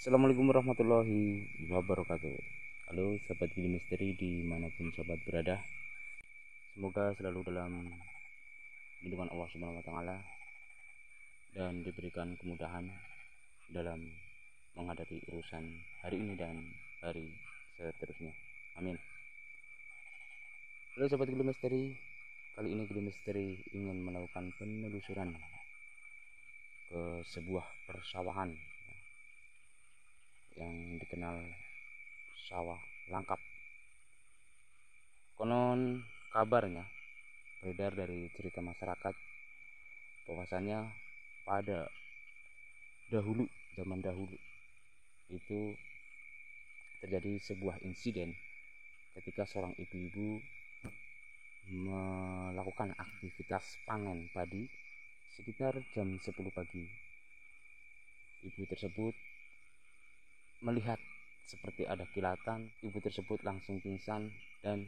Assalamualaikum warahmatullahi wabarakatuh. Halo sahabat Gili Misteri dimanapun sahabat berada. Semoga selalu dalam lindungan Allah Subhanahu wa Ta'ala dan diberikan kemudahan dalam menghadapi urusan hari ini dan hari seterusnya. Amin. Halo sahabat Gili Misteri, kali ini Gili Misteri ingin melakukan penelusuran ke sebuah persawahan yang dikenal sawah langkap. Konon kabarnya beredar dari cerita masyarakat bahwasanya pada zaman dahulu itu terjadi sebuah insiden ketika seorang ibu-ibu melakukan aktivitas panen padi sekitar jam 10 pagi. Ibu tersebut melihat seperti ada kilatan. Ibu tersebut langsung pingsan dan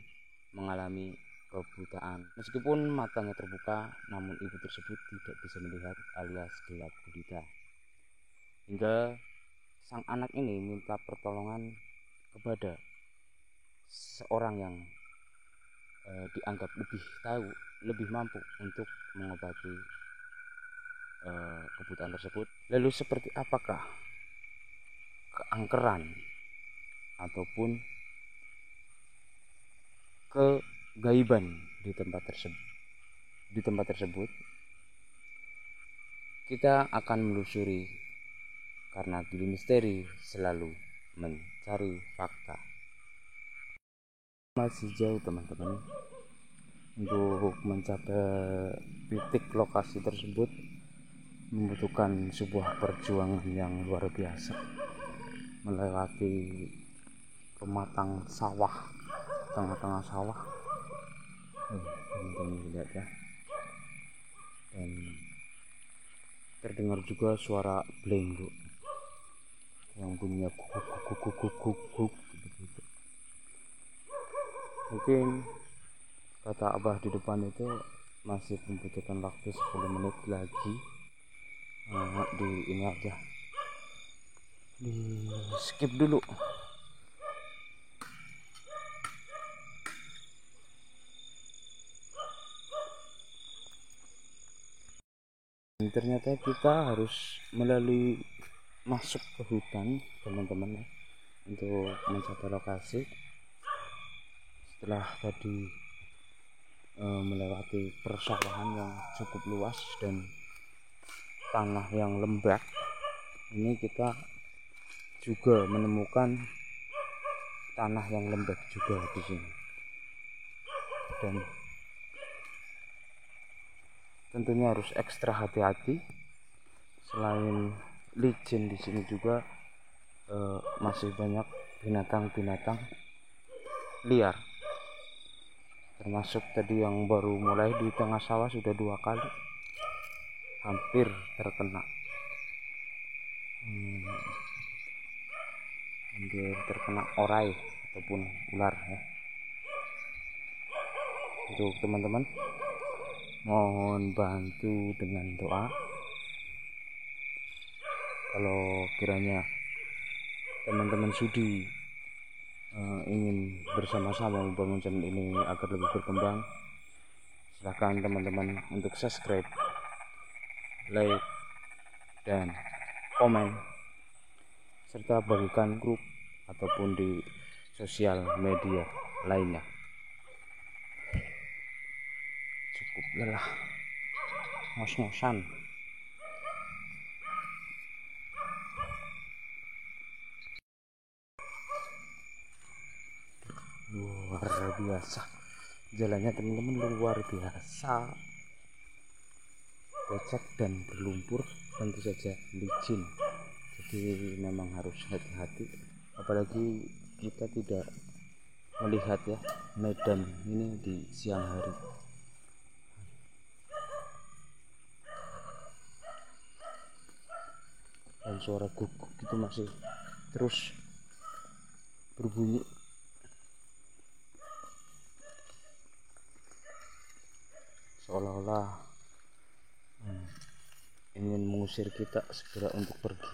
mengalami kebutaan. Meskipun matanya terbuka, namun ibu tersebut tidak bisa melihat alias gelap gulita. Hingga sang anak ini minta pertolongan kepada seorang yang dianggap lebih tahu, lebih mampu untuk mengobati kebutaan tersebut. Lalu seperti apakah keangkeran ataupun kegaiban di tempat tersebut? Kita akan menelusuri, karena Gili Misteri selalu mencari fakta. Masih jauh teman-teman untuk mencapai titik lokasi tersebut, membutuhkan sebuah perjuangan yang luar biasa, melewati pematang sawah, tengah-tengah sawah. Teman-teman lihat ya, dan terdengar juga suara belenggu yang bunyinya guguk begitu. Mungkin kata abah di depan itu masih membutuhkan waktu 10 menit lagi. Di ini aja, di skip dulu. Dan ternyata kita harus melalui masuk ke hutan teman-teman ya, untuk mencapai lokasi. Setelah tadi melewati persawahan yang cukup luas dan tanah yang lembab, ini kita juga menemukan tanah yang lembab juga di sini. Dan tentunya harus ekstra hati-hati. Selain licin, di sini juga masih banyak binatang-binatang liar. Termasuk tadi yang baru mulai di tengah sawah sudah 2 kali hampir terkena orai ataupun ular ya. Untuk teman-teman, mohon bantu dengan doa. Kalau kiranya teman-teman sudi ingin bersama-sama membangun channel ini agar lebih berkembang, silahkan teman-teman untuk subscribe, like, dan komen, serta bagikan grup ataupun di sosial media lainnya. Cukup lelah ngos-ngosan. Luar biasa jalannya teman-teman, luar biasa, becek dan berlumpur, tentu saja licin. Jadi memang harus hati-hati, apalagi kita tidak melihat ya medan ini di siang hari. Dan suara guguk itu masih terus berbunyi. Seolah-olah ingin mengusir kita segera untuk pergi.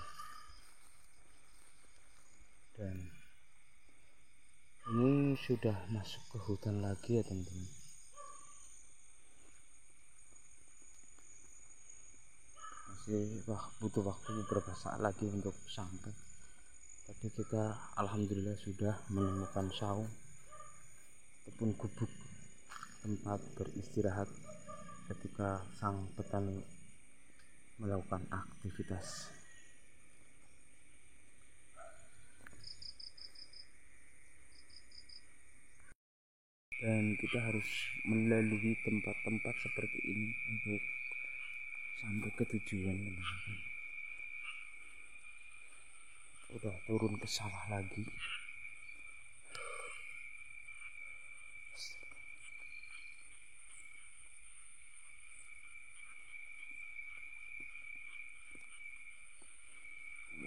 Ini sudah masuk ke hutan lagi ya teman-teman. Masih butuh waktu beberapa saat lagi untuk sampai. Tadi kita alhamdulillah sudah menemukan saung ataupun gubuk tempat beristirahat ketika sang petani melakukan aktivitas. Dan kita harus melalui tempat-tempat seperti ini untuk sampai ke tujuan, teman-teman. Udah turun ke sawah lagi.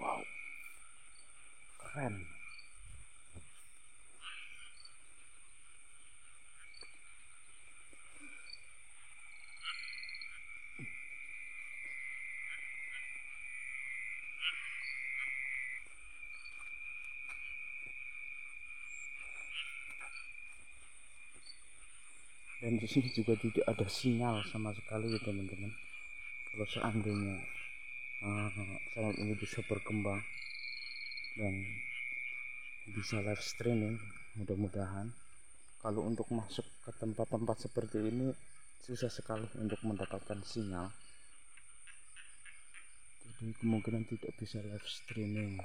Wow, keren. Dan di sini juga tidak ada sinyal sama sekali ya teman-teman. Kalau seandainya channel ini bisa berkembang dan bisa live streaming, mudah-mudahan. Kalau untuk masuk ke tempat-tempat seperti ini susah sekali untuk mendapatkan sinyal, jadi kemungkinan tidak bisa live streaming.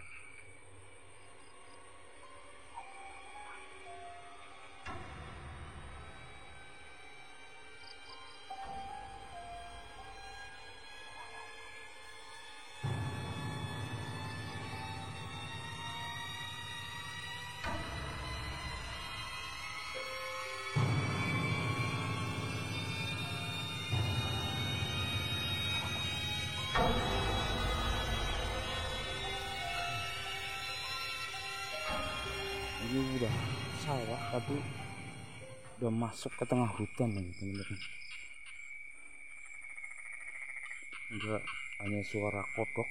Ini udah sawah tapi udah masuk ke tengah hutan nih teman-teman. Enggak, hanya suara kodok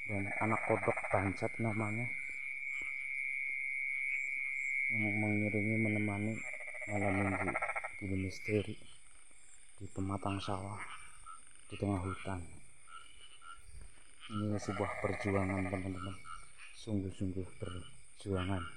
dan anak kodok bangsat namanya yang mengiringi menemani malam minggu di misteri di pematang sawah di tengah hutan. Ini sebuah perjuangan teman-teman, sungguh-sungguh perjuangan.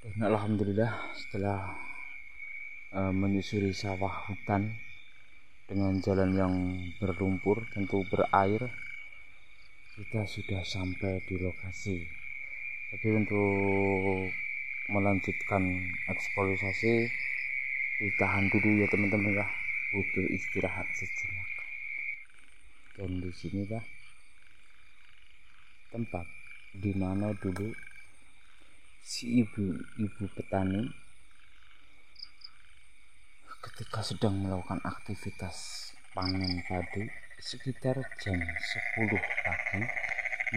Dan alhamdulillah setelah menyusuri sawah hutan dengan jalan yang berlumpur, tentu berair, kita sudah sampai di lokasi. Tapi untuk melanjutkan eksplorasi ditahan dulu ya teman-teman ya, butuh istirahat sejenak. Dan di sinilah tempat dimana dulu si ibu petani ketika sedang melakukan aktivitas panen padi sekitar jam 10 pagi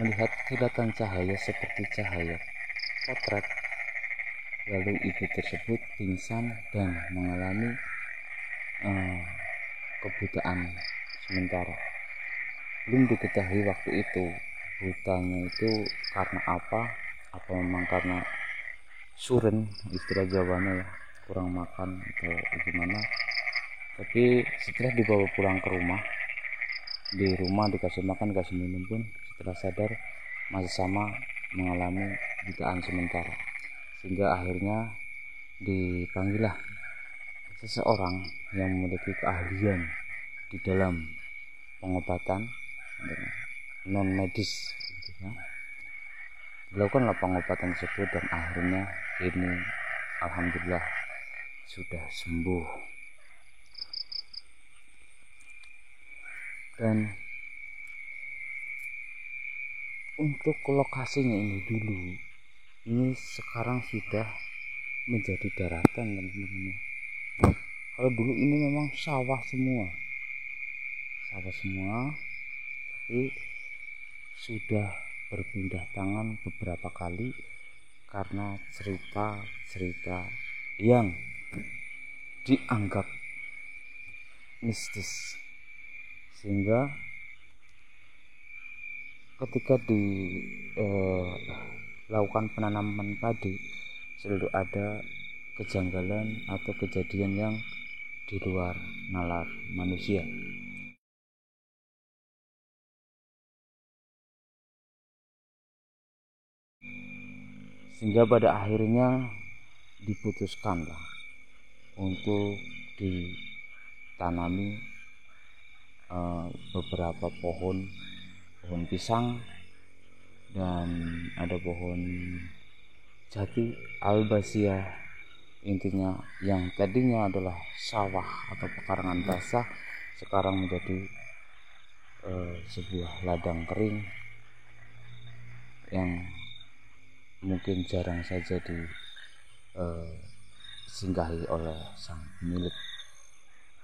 melihat kilatan cahaya seperti cahaya potret. Lalu ibu tersebut pingsan dan mengalami kebutaan sementara. Belum diketahui waktu itu butanya itu karena apa memang karena suren, istilah Jawanya ya, kurang makan atau gimana. Tapi setelah dibawa pulang ke rumah, di rumah dikasih makan, dikasih minum pun setelah sadar masih sama mengalami butaan sementara, sehingga akhirnya dipanggillah seseorang yang memiliki keahlian di dalam pengobatan non medis dilakukanlah pengobatan tersebut dan akhirnya ini alhamdulillah sudah sembuh. Dan untuk lokasinya ini dulu, ini sekarang sudah menjadi daratan teman-teman. Kalau dulu ini memang sawah semua, tapi sudah berpindah tangan beberapa kali karena cerita-cerita yang dianggap mistis, sehingga ketika dilakukan penanaman padi selalu ada kejanggalan atau kejadian yang di luar nalar manusia. Sehingga pada akhirnya diputuskanlah untuk ditanami beberapa pohon pisang, dan ada pohon jati albasia. Intinya yang tadinya adalah sawah atau pekarangan basah sekarang menjadi sebuah ladang kering yang mungkin jarang saja disinggahi oleh sang pemilik,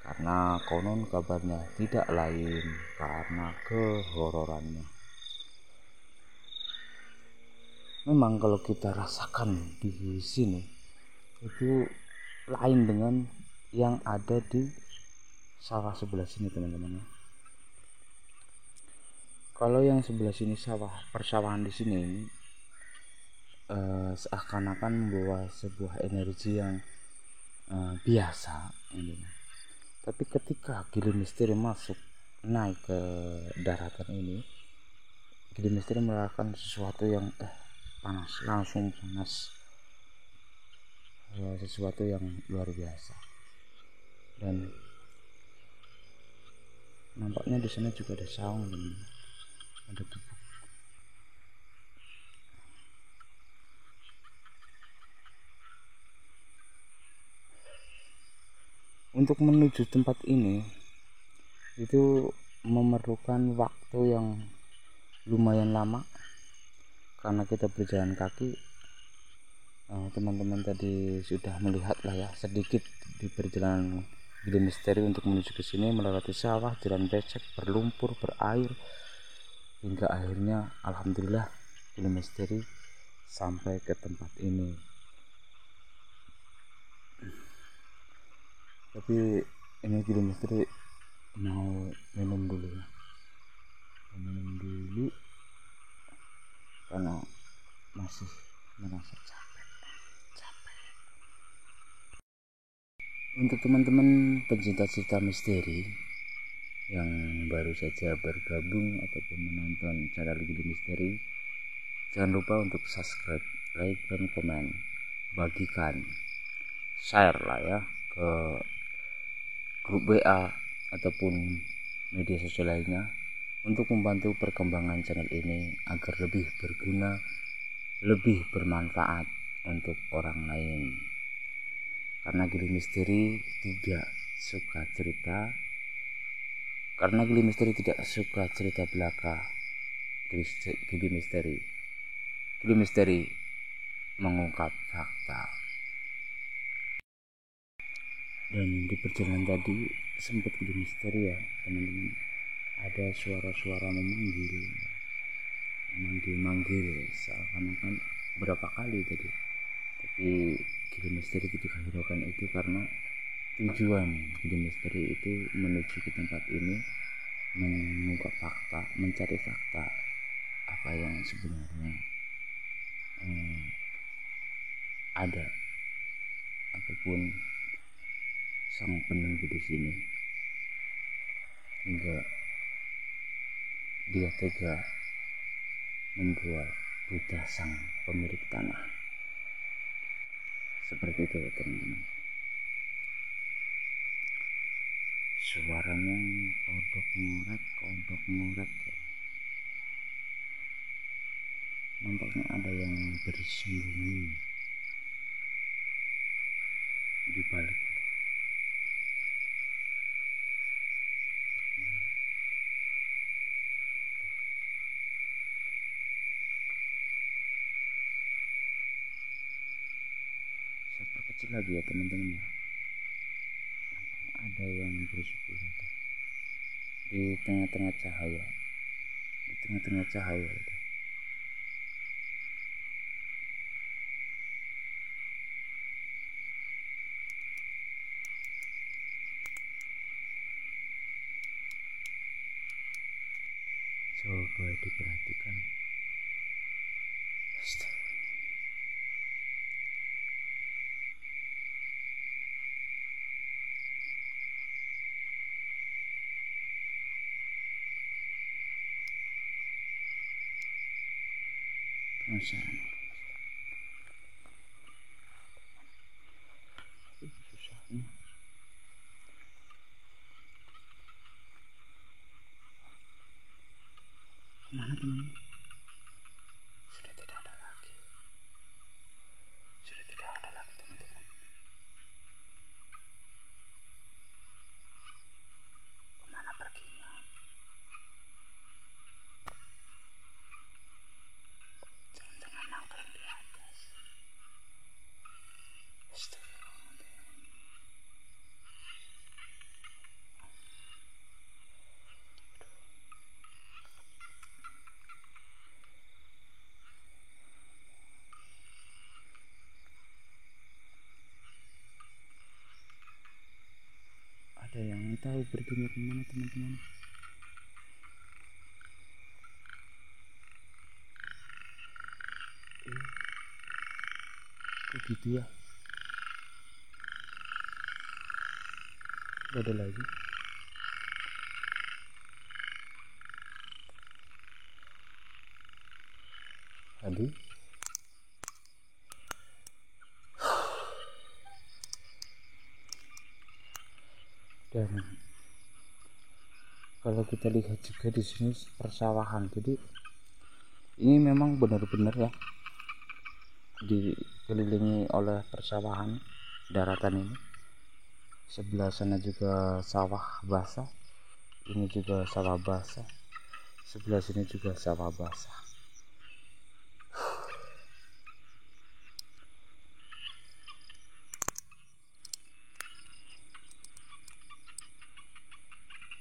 karena konon kabarnya tidak lain karena kehororannya. Memang kalau kita rasakan di sini itu lain dengan yang ada di sawah sebelah sini, teman-teman. Kalau yang sebelah sini persawahan di sini seakan-akan membawa sebuah energi yang biasa, tapi ketika Gili Misteri masuk naik ke daratan ini, Gili Misteri melakukan sesuatu yang langsung panas, sesuatu yang luar biasa. Dan nampaknya di sana juga ada saung, ada gubuk. Untuk menuju tempat ini itu memerlukan waktu yang lumayan lama karena kita berjalan kaki. Teman-teman tadi sudah melihat lah ya sedikit di perjalanan Gili Misteri untuk menuju ke sini, melewati sawah, jalan becek, berlumpur, berair, hingga akhirnya alhamdulillah Gili Misteri sampai ke tempat ini. Tapi ini Gili Misteri mau minum dulu karena masih merasa capek. Untuk teman-teman pencinta cerita misteri yang baru saja bergabung ataupun menonton channel Gili Misteri, jangan lupa untuk subscribe, like, dan komen, bagikan, share lah ya ke grup WA ataupun media sosial lainnya untuk membantu perkembangan channel ini agar lebih berguna, lebih bermanfaat untuk orang lain. Karena Gili Misteri tidak suka cerita, Gili Misteri belaka. Gili Misteri mengungkap fakta. Dan di perjalanan tadi sempat Gili Misteri ya teman-teman, ada suara-suara memanggil seakan-akan berapa kali tadi. Tapi Gili Misteri tidak hiraukan itu karena tujuan Gili Misteri itu menuju ke tempat ini mengungkap fakta, mencari fakta apa yang sebenarnya ada ataupun sang penunggu di sini, hingga dia tega membuat buta sang pemilik tanah. Seperti itu ya teman-teman. Suaranya kodok ngorek. Nampaknya ada yang bersembunyi di balik. Saya perkecil lagi ya teman-teman. Ada yang bersembunyi di tengah-tengah cahaya. Coba diperhatikan. Penasaran. Susahnya. Kemana teman? Sudah tidak ada lagi. Sudah tidak ada lagi teman-teman. Kemana perginya? Jangan-jangan nangkring di atas. Ada yang tahu perginya kemana teman-teman? Kok gitu ya? Gak ada lagi. Aduh. Dan kalau kita lihat juga di sini persawahan, jadi ini memang benar-benar ya dikelilingi oleh persawahan daratan ini. Sebelah sana juga sawah basah, ini juga sawah basah, sebelah sini juga sawah basah.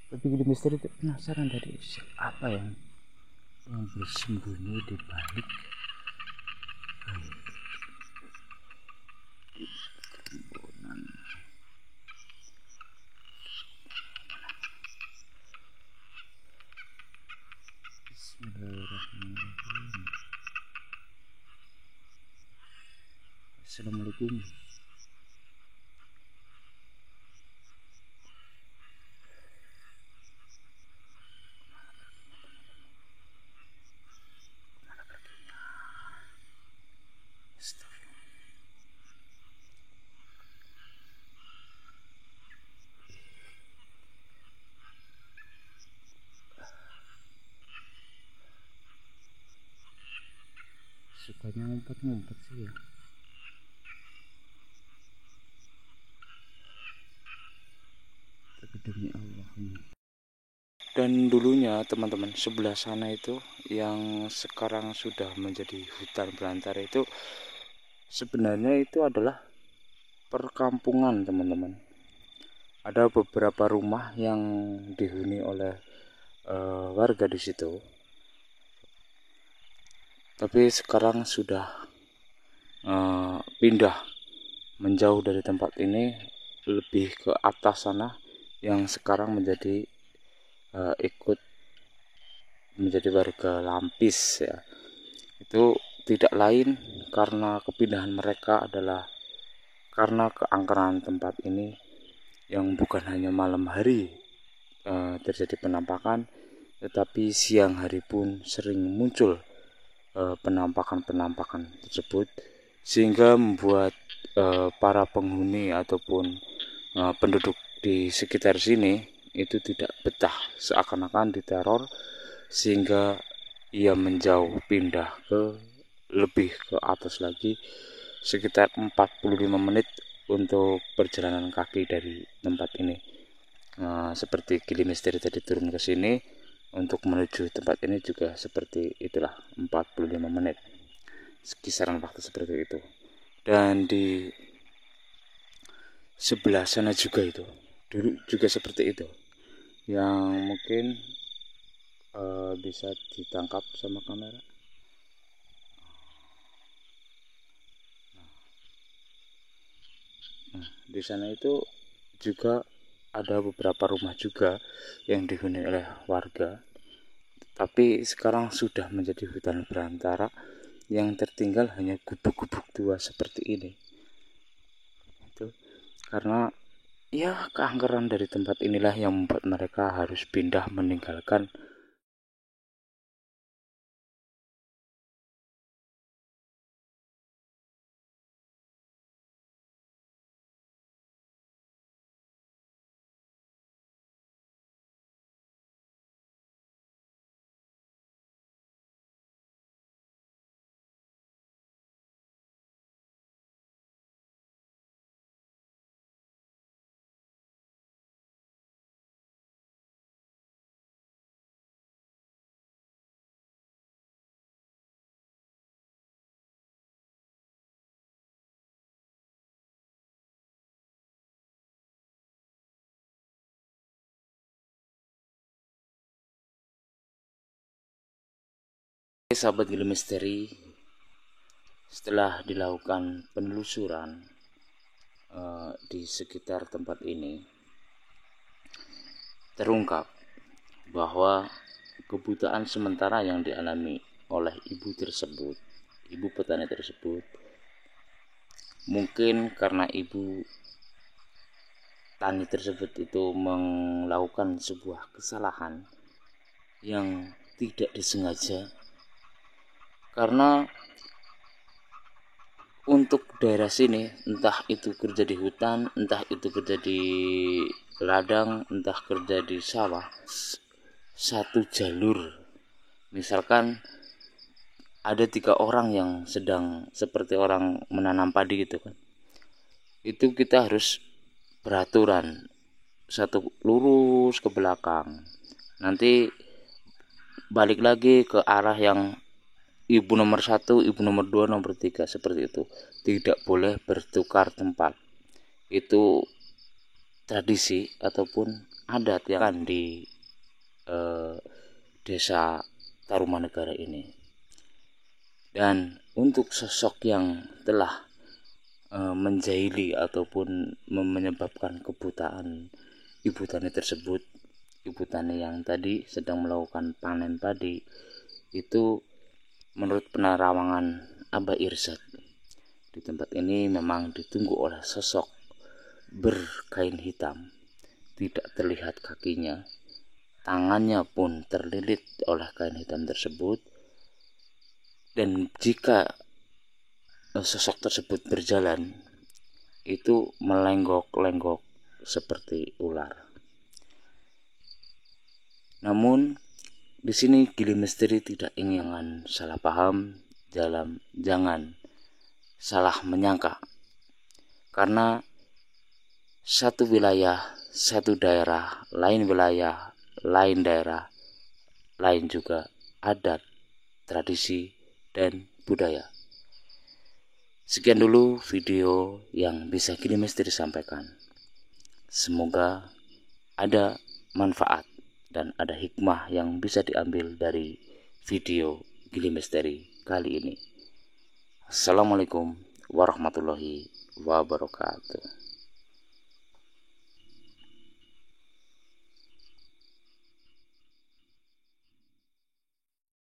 Tapi di misteri itu penasaran tadi apa yang bersembunyi di balik timbunan. Bismillahirrahmanirrahim. Assalamualaikum. Sukanya ngumpet-ngumpet sih ya. Tapi demi Allah ini. Dan dulunya teman-teman, sebelah sana itu yang sekarang sudah menjadi hutan belantara itu sebenarnya itu adalah perkampungan teman-teman. Ada beberapa rumah yang dihuni oleh warga di situ. Tapi sekarang sudah pindah menjauh dari tempat ini, lebih ke atas sana yang sekarang menjadi ikut menjadi warga Lampis ya. Itu tidak lain karena kepindahan mereka adalah karena keangkeran tempat ini yang bukan hanya malam hari terjadi penampakan, tetapi siang hari pun sering muncul penampakan-penampakan tersebut, sehingga membuat para penghuni ataupun penduduk di sekitar sini itu tidak betah, seakan-akan diteror, sehingga ia menjauh pindah ke lebih ke atas lagi, sekitar 45 menit untuk perjalanan kaki dari tempat ini. Seperti Gili Misteri tadi turun ke sini, untuk menuju tempat ini juga seperti itulah, 45 menit, kisaran waktu seperti itu. Dan di sebelah sana juga itu dulu juga seperti itu, yang mungkin bisa ditangkap sama kamera. Nah, di sana itu juga ada beberapa rumah juga yang dihuni oleh warga, tapi sekarang sudah menjadi hutan belantara yang tertinggal hanya gubuk-gubuk tua seperti ini. Itu karena ya keangkeran dari tempat inilah yang membuat mereka harus pindah meninggalkan sahabat Gili Misteri. Setelah dilakukan penelusuran di sekitar tempat ini, terungkap bahwa kebutaan sementara yang dialami oleh ibu petani tersebut, mungkin karena ibu tani tersebut itu melakukan sebuah kesalahan yang tidak disengaja, karena untuk daerah sini, entah itu kerja di hutan, entah itu kerja di ladang, entah kerja di sawah, satu jalur. Misalkan ada 3 orang yang sedang seperti orang menanam padi gitu kan, itu kita harus beraturan, satu lurus ke belakang, nanti balik lagi ke arah yang ibu nomor 1, ibu nomor 2, nomor 3, seperti itu. Tidak boleh bertukar tempat. Itu tradisi ataupun adat yang kan di desa Tarumanegara ini. Dan untuk sosok yang telah menjahili ataupun menyebabkan kebutaan ibu tani tersebut, ibu tani yang tadi sedang melakukan panen padi, itu menurut penerawangan Abah Irsad, di tempat ini memang ditunggu oleh sosok berkain hitam, tidak terlihat kakinya, tangannya pun terlilit oleh kain hitam tersebut, dan jika sosok tersebut berjalan itu melenggok-lenggok seperti ular. Namun di sini Gili Misteri tidak ingin salah paham, jangan salah menyangka, karena satu wilayah, satu daerah, lain wilayah, lain daerah, lain juga adat, tradisi, dan budaya. Sekian dulu video yang bisa Gili Misteri sampaikan. Semoga ada manfaat dan ada hikmah yang bisa diambil dari video Gili Misteri kali ini. Assalamualaikum warahmatullahi wabarakatuh.